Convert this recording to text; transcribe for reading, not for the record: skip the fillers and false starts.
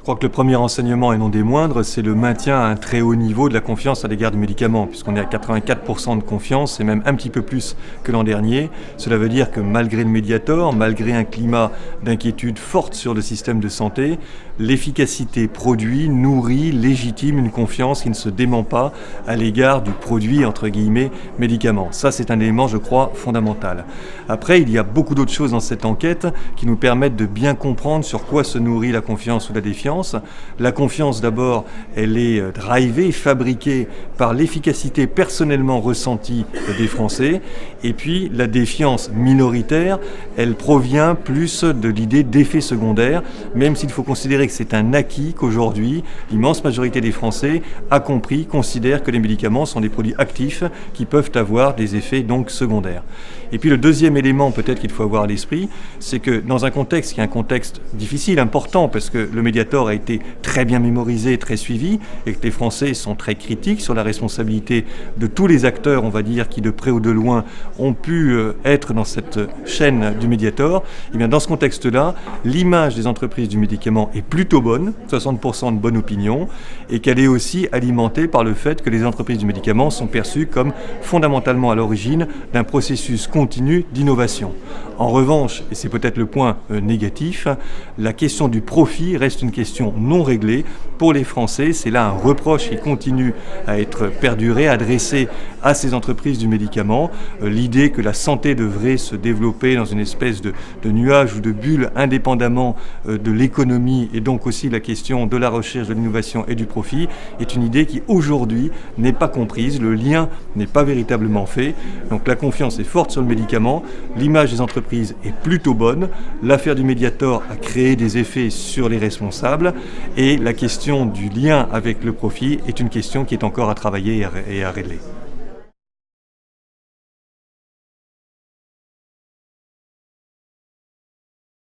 Je crois que le premier enseignement, et non des moindres, c'est le maintien à un très haut niveau de la confiance à l'égard du médicament, puisqu'on est à 84% de confiance, et même un petit peu plus que l'an dernier. Cela veut dire que malgré le Mediator, malgré un climat d'inquiétude forte sur le système de santé, l'efficacité produit, nourrit, légitime une confiance qui ne se dément pas à l'égard du produit, entre guillemets, médicament. Ça, c'est un élément, je crois, fondamental. Après, il y a beaucoup d'autres choses dans cette enquête qui nous permettent de bien comprendre sur quoi se nourrit la confiance ou la défiance. La confiance, d'abord, elle est drivée, fabriquée par l'efficacité personnellement ressentie des Français. Et puis, la défiance minoritaire, elle provient plus de l'idée d'effet secondaire, même s'il faut considérer que c'est un acquis qu'aujourd'hui, l'immense majorité des Français a compris, considère que les médicaments sont des produits actifs qui peuvent avoir des effets donc secondaires. Et puis le deuxième élément peut-être qu'il faut avoir à l'esprit, c'est que dans un contexte qui est un contexte difficile, important, parce que le Mediator a été très bien mémorisé, très suivi, et que les Français sont très critiques sur la responsabilité de tous les acteurs, on va dire, qui de près ou de loin ont pu être dans cette chaîne du Mediator. Et bien dans ce contexte-là, l'image des entreprises du médicament est plutôt bonne, 60% de bonne opinion, et qu'elle est aussi alimentée par le fait que les entreprises du médicament sont perçues comme fondamentalement à l'origine d'un processus continu d'innovation. En revanche, et c'est peut-être le point négatif, la question du profit reste une question non réglée. Pour les Français, c'est là un reproche qui continue à être perduré, adressé à ces entreprises du médicament. L'idée que la santé devrait se développer dans une espèce de nuage ou de bulle indépendamment de l'économie, et donc aussi la question de la recherche, de l'innovation et du profit, est une idée qui aujourd'hui n'est pas comprise. Le lien n'est pas véritablement fait. Donc la confiance est forte sur le médicament, l'image des entreprises est plutôt bonne, l'affaire du Mediator a créé des effets sur les responsables, et la question du lien avec le profit est une question qui est encore à travailler et à régler.